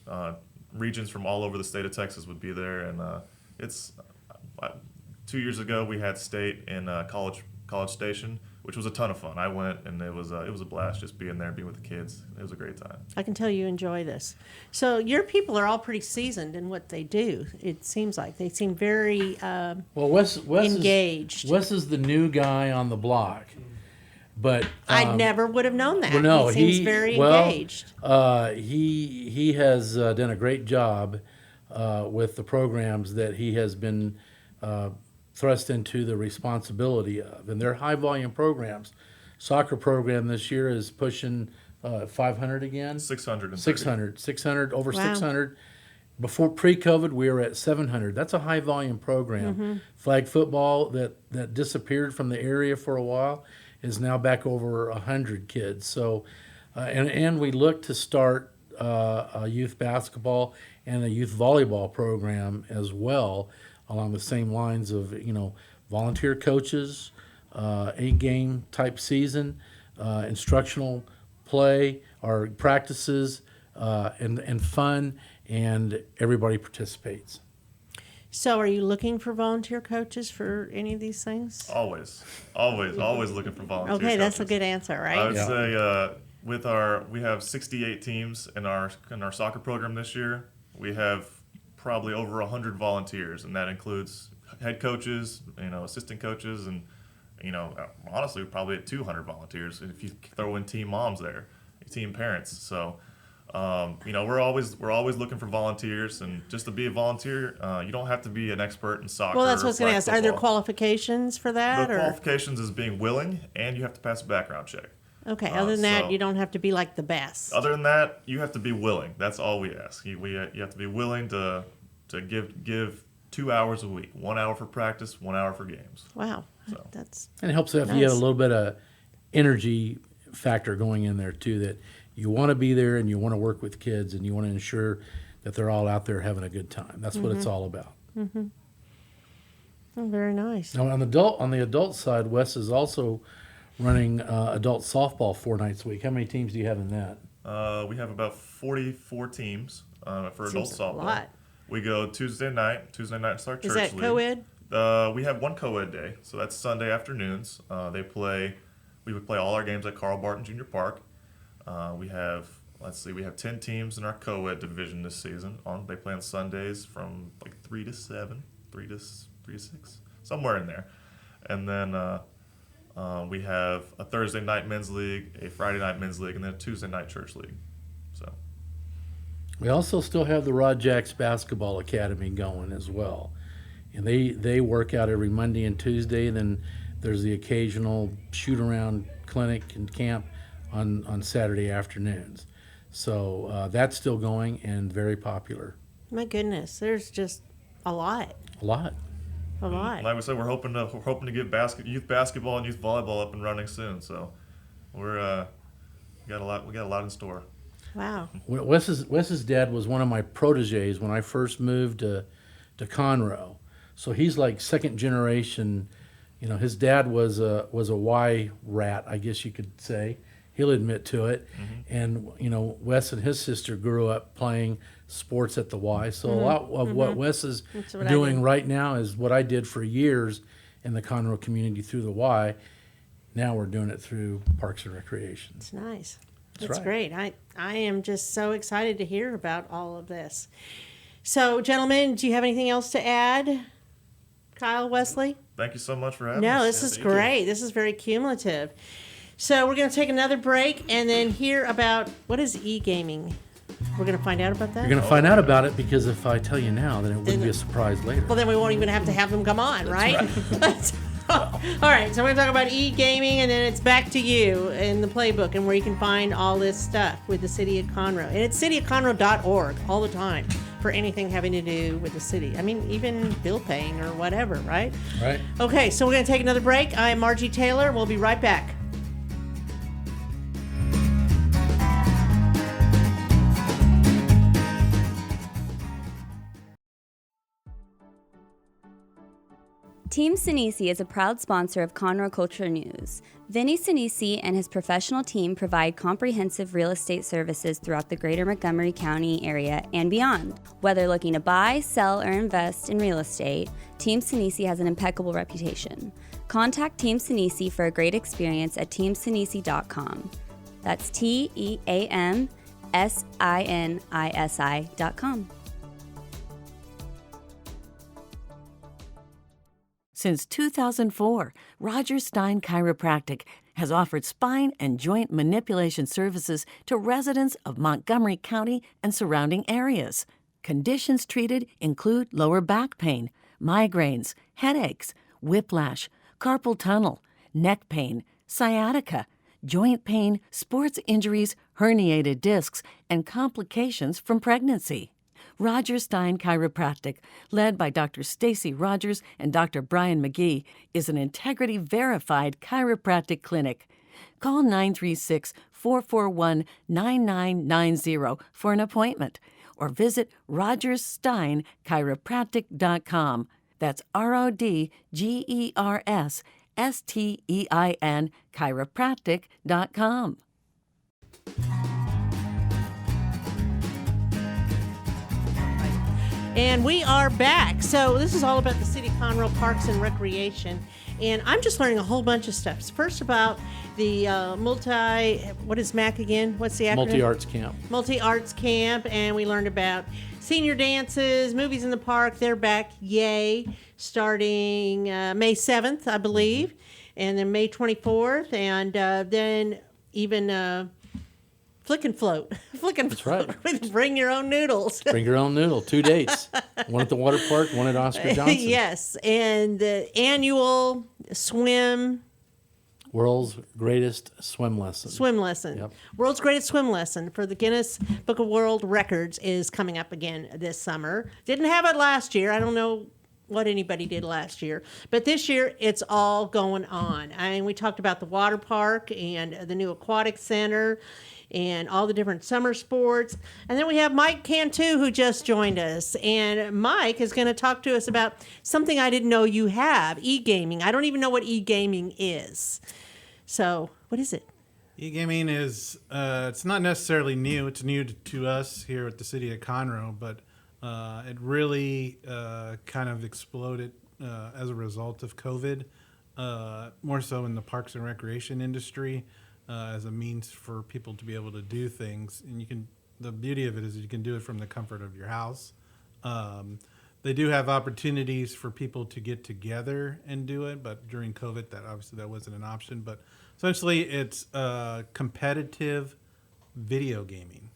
regions from all over the state of Texas would be there, and it's 2 years ago we had state in College Station, which was a ton of fun. I went, and it was a blast just being there, being with the kids. It was a great time. I can tell you enjoy this. So your people are all pretty seasoned in what they do. It seems like they seem very Well, Wes engaged. Wes is the new guy on the block, but I never would have known that. well, no, he seems very engaged. He has done a great job with the programs that he has been thrust into the responsibility of, and they're high volume programs. Soccer program this year is pushing 500 again. 600. 600 over Wow. 600. Before pre-COVID, we were at 700. That's a high volume program. Flag football that disappeared from the area for a while is now back over 100 kids. So, and we look to start a youth basketball and a youth volleyball program as well, along the same lines of volunteer coaches, 8-game type season, instructional play or practices, and fun, and everybody participates. So are you looking for volunteer coaches for any of these things? Always looking for volunteer Okay, that's a coaches. good answer, I right? would say we have 68 teams in our soccer program this year. We have probably over 100 volunteers, and that includes head coaches, assistant coaches, and honestly probably at 200 volunteers if you throw in team moms there, team parents. So we're always looking for volunteers, and just to be a volunteer, you don't have to be an expert in soccer. Well, that's what I was going to flag ask. Are there football. qualifications for that? The or? qualifications is being willing, and you have to pass a background check. Okay. Other than that, so- you don't have to be like the best. Other than that, you have to be willing. That's all we ask. You have to be willing to give 2 hours a week, 1 hour for practice, 1 hour for games. Wow. So. That's And it helps if you have a little bit of energy factor going in there too, that you want to be there and you want to work with kids and you want to ensure that they're all out there having a good time. That's what it's all about. oh, very nice. Now on the adult side, Wes is also running adult softball 4 nights a week. How many teams do you have in that? We have about 44 teams for adult Seems a softball. lot. We go Tuesday night. Tuesday night starts Is church that league. co-ed? We have one co-ed day, so that's Sunday afternoons. We would play all our games at Carl Barton Junior Park. We have 10 teams in our co-ed division this season. They play on Sundays from like 3 to 7, 3 to 6, somewhere in there. And then we have a Thursday night men's league, a Friday night men's league, and then a Tuesday night church league. So We also still have the Rod Jacks Basketball Academy going as well. And they work out every Monday and Tuesday, and then there's the occasional shoot-around clinic and camp on Saturday afternoons. So that's still going and very popular. My goodness, there's just a lot. A lot. A lot. like we said, we're hoping to get youth basketball and youth volleyball up and running soon. So we got a lot in store. Wow. Wes's dad was one of my proteges when I first moved to Conroe. So he's like second generation. You know, his dad was a Y rat, I guess you could say. He'll admit to it. And you know, Wes and his sister grew up playing sports at the Y. So a lot of what Wes is what I doing did. right now is what I did for years in the Conroe community through the Y. Now we're doing it through Parks and Recreation. It's nice. That's That's right. great. I am just so excited to hear about all of this. So, gentlemen, do you have anything else to add? Kyle, Wesley? Thank you so much for having No, us. this is Thank you. great. This is very cumulative. So we're going to take another break and then hear about what is e-gaming. We're going to find out about that. You're going to find out about it because if I tell you now, then it wouldn't be a surprise later. Well, then we won't even have to have them come on, right? All right, so we're going to talk about e-gaming, and then it's back to you in the playbook and where you can find all this stuff with the City of Conroe. And it's cityofconroe.org all the time for anything having to do with the city. I mean, even bill paying or whatever, right? Right. Okay, so we're going to take another break. I'm Margie Taylor. We'll be right back. Team Sinisi is a proud sponsor of Conroe Culture News. Vinny Sinisi and his professional team provide comprehensive real estate services throughout the greater Montgomery County area and beyond. Whether looking to buy, sell, or invest in real estate, Team Sinisi has an impeccable reputation. Contact Team Sinisi for a great experience at teamsinisi.com. That's TEAMSINISI.com. Since 2004, Roger Stein Chiropractic has offered spine and joint manipulation services to residents of Montgomery County and surrounding areas. Conditions treated include lower back pain, migraines, headaches, whiplash, carpal tunnel, neck pain, sciatica, joint pain, sports injuries, herniated discs, and complications from pregnancy. Roger Stein Chiropractic, led by Dr. Stacy Rogers and Dr. Brian McGee, is an integrity-verified chiropractic clinic. Call 936-441-9990 for an appointment or visit rogerssteinchiropractic.com. That's RODGERSSTEIN chiropractic.com. And we are back. So this is all about the City of Conroe Parks and Recreation. And I'm just learning a whole bunch of stuff. First about the what is MAC again? What's the acronym? Multi-Arts Camp. Multi-Arts Camp. And we learned about senior dances, movies in the park. They're back, yay, starting May 7th, I believe. And then May 24th. And then even... Flick and float. That's right. Bring your own noodles. Bring your own noodle. 2 dates. One at the water park, one at Oscar Johnson. Yes, and the annual swim World's greatest swim lesson. Swim lesson. Yep. World's greatest swim lesson for the Guinness Book of World Records is coming up again this summer. Didn't have it last year. I don't know what anybody did last year, but this year it's all going on. I mean, we talked about the water park and the new aquatic center and all the different summer sports. And then we have Mike Cantu, who just joined us. And Mike is going to talk to us about something I didn't know you have, e-gaming. I don't even know what e-gaming is. So what is it? E-gaming is, it's not necessarily new. It's new to us here at the City of Conroe, but it really kind of exploded as a result of COVID, more so in the parks and recreation industry. As a means for people to be able to do things, and the beauty of it is you can do it from the comfort of your house. They do have opportunities for people to get together and do it, but during COVID, that wasn't an option. But essentially, it's competitive video gaming.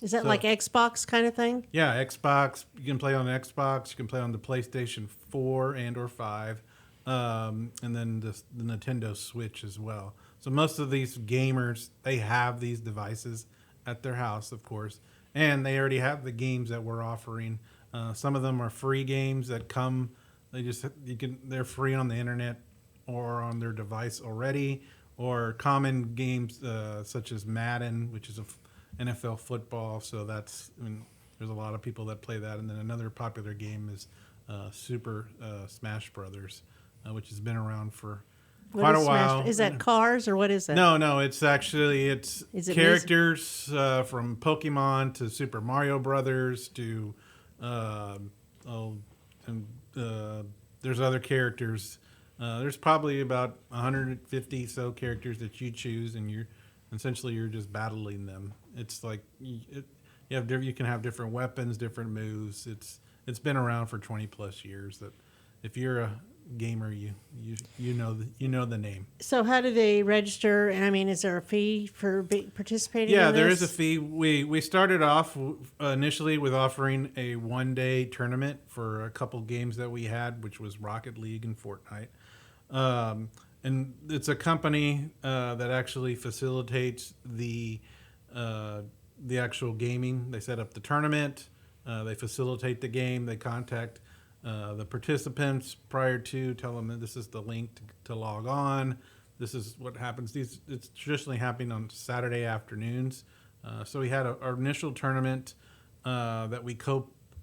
Is that like Xbox kind of thing? Yeah, Xbox. You can play on Xbox. You can play on the PlayStation 4 and or 5, and then the Nintendo Switch as well. So most of these gamers, they have these devices at their house, of course, and they already have the games that we're offering. Some of them are free games that come. They're free on the internet or on their device already, or common games such as Madden, which is NFL football. So there's a lot of people that play that. And then another popular game is Super Smash Brothers, which has been around for quite a while. Is that cars or what is that? No, it's characters from Pokemon to Super Mario Brothers to there's other characters. There's probably about 150 so characters that you choose, and you're just battling them. It's like you can have different weapons, different moves. It's been around for 20 plus years. That if you're a gamer, you know the name. So how do they register? I mean, is there a fee for participating? Yeah, in there this? is a fee. We started off initially with offering a one-day tournament for a couple games that we had, which was Rocket League and Fortnite. And it's a company that actually facilitates the actual gaming. They set up the tournament. They facilitate the game. They contact the participants prior to, tell them that this is the link to log on. This is what happens. It's traditionally happening on Saturday afternoons. So we had our initial tournament that we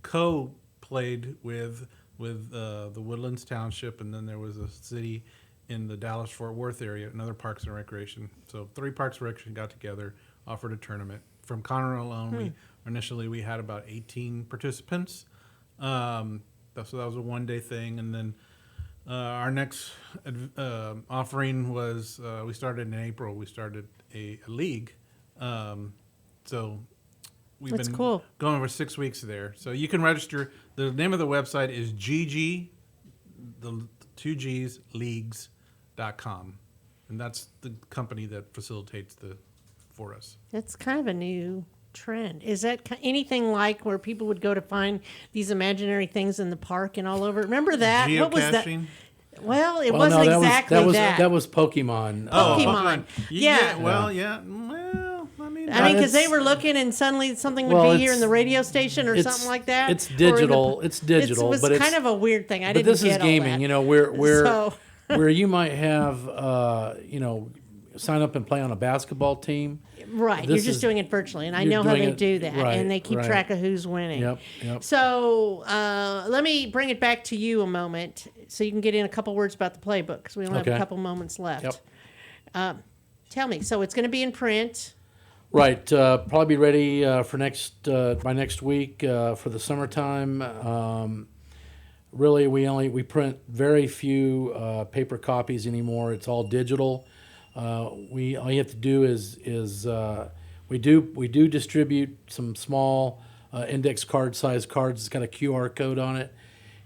co-played with the Woodlands Township, and then there was a city in the Dallas-Fort Worth area, another Parks and Recreation. So 3 Parks and Recreation got together, offered a tournament. From Conroe alone, initially we had about 18 participants. So that was a one-day thing, and then our next offering was we started in April. We started a league, so we've been going over 6 weeks there. So you can register. The name of the website is GG, the 2Gs leagues.com, and that's the company that facilitates for us. That's kind of a new trend. Is that anything like where people would go to find these imaginary things in the park and all over? Remember that? Geocaching? What was that? Well, it wasn't exactly that. That was Pokemon. Pokemon. Yeah. Well, I mean, because they were looking and suddenly something would be here in the radio station or something like that. It's digital. It's digital. It was kind of a weird thing. I didn't get all that. But this is gaming. You know, where you might have, sign up and play on a basketball team. Right. You're just doing it virtually. And I know how they do that. Right, and they keep track of who's winning. Yep. So let me bring it back to you a moment so you can get in a couple words about the playbook because we only have a couple moments left. Yep. Tell me. So it's going to be in print. Right. Probably be ready by next week for the summertime. Really, we print very few paper copies anymore. It's all digital. All you have to do is we do distribute some small index card size cards. It's got a QR code on it,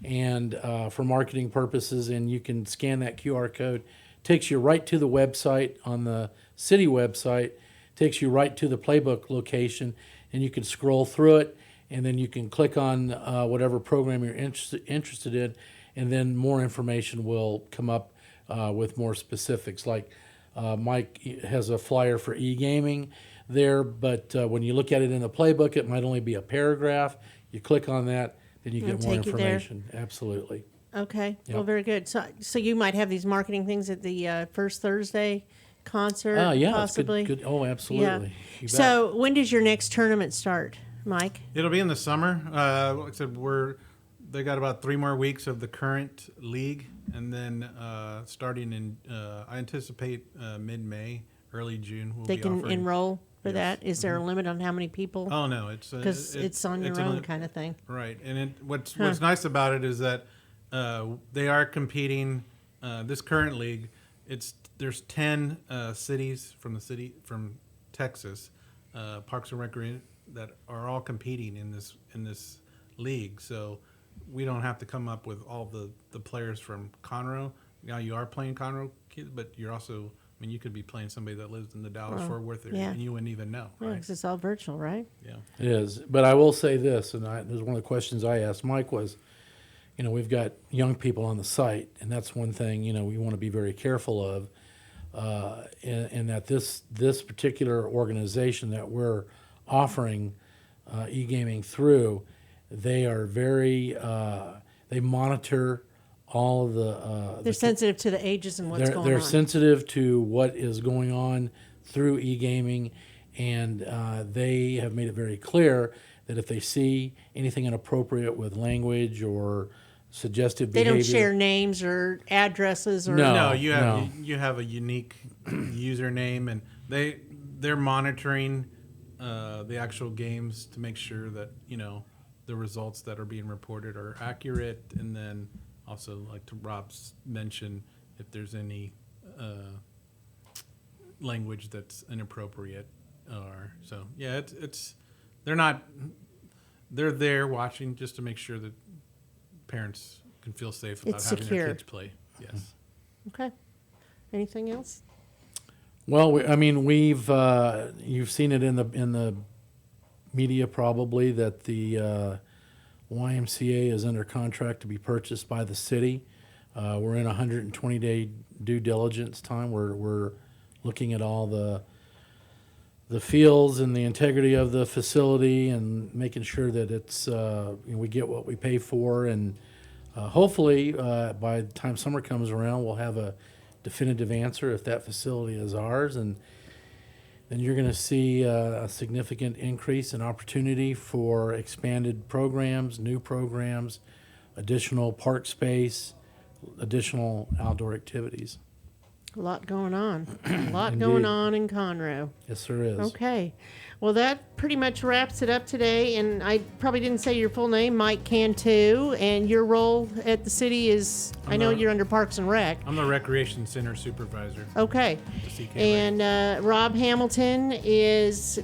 and for marketing purposes, and you can scan that QR code. Takes you right to the website on the city website. Takes you right to the playbook location, and you can scroll through it, and then you can click on whatever program you're interested in, and then more information will come up with more specifics. Like Mike has a flyer for e-gaming there, but when you look at it in the playbook, it might only be a paragraph. You click on that, then you get more take you there. information. Absolutely. Okay. Yep. Well, very good. So you might have these marketing things at the first Thursday concert, Yeah, possibly. it's good. Oh, absolutely. You bet. So when does your next tournament start, Mike? It'll be in the summer. Like I said, they got about 3 more weeks of the current league, and then starting in I anticipate mid-May, early June. We'll They be can offering. enroll for Yes. that. Is there a limit on how many people? Oh no, it's Because it's on your own kind of thing. Right, and what's nice about it is that they are competing. This current league, there's 10 cities from Texas, Parks and Recreation, that are all competing in this league. So we don't have to come up with all the players from Conroe. Now you are playing Conroe kids, but you're also, I mean, you could be playing somebody that lives in the Dallas-Fort Worth area, yeah. and you wouldn't even know, Yeah, right? 'cause it's all virtual, right? Yeah. It is. But I will say this, and there's one of the questions I asked Mike was, we've got young people on the site, and that's one thing, we want to be very careful of, and that this particular organization that we're offering e-gaming through, they are very, they monitor all of They're sensitive to the ages and what's going they're on. sensitive to what is going on through e-gaming, and they have made it very clear that if they see anything inappropriate with language or suggestive They behavior, don't share names or addresses or No. No, you have a unique username, and they're monitoring the actual games to make sure that the results that are being reported are accurate, and then also, like to Rob's mention, if there's any language that's inappropriate, or so yeah, they're there watching just to make sure that parents can feel safe about It's having secure. their kids play. Yes. Okay. Anything else? Well, we've you've seen it in the media probably that the YMCA is under contract to be purchased by the city. We're in 120-day due diligence time. We're looking at all the fields and the integrity of the facility and making sure that it's we get what we pay for, and hopefully by the time summer comes around, we'll have a definitive answer if that facility is ours, and then you're going to see a significant increase in opportunity for expanded programs, new programs, additional park space, additional outdoor activities. A lot going on. A lot Indeed. going on in Conroe. Yes, there is. Okay. Well, that pretty much wraps it up today. And I probably didn't say your full name, Mike Cantu. And your role at the city is, I know you're under Parks and Rec. I'm the Recreation Center Supervisor. Okay. at the CK And Rob Hamilton is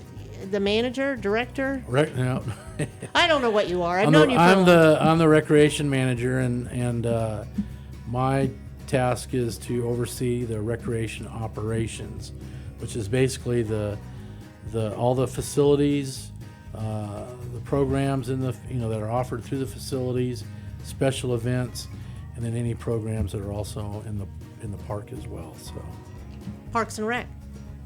the manager, director? Right now, I don't know what you are. I've known you for a I'm long I'm the recreation manager, and my task is to oversee the recreation operations, which is basically the all the facilities, the programs in the that are offered through the facilities, special events, and then any programs that are also in the park as well. So Parks and Rec.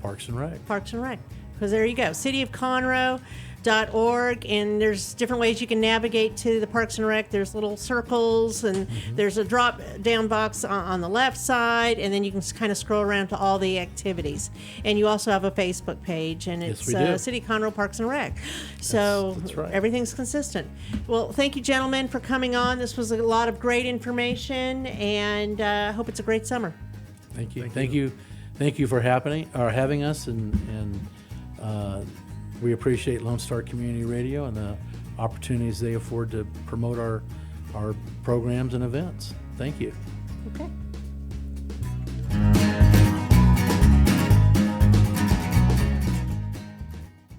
Parks and Rec. Parks and Rec. Because there you go, cityofconroe.org, and there's different ways you can navigate to the Parks and Rec. There's little circles, and there's a drop-down box on the left side, and then you can kind of scroll around to all the activities. And you also have a Facebook page, and it's we do. City of Conroe Parks and Rec. So That's right. everything's consistent. Well, thank you, gentlemen, for coming on. This was a lot of great information, and I hope it's a great summer. Thank you for having us, and we appreciate Lone Star Community Radio and the opportunities they afford to promote our programs and events. Thank you. Okay.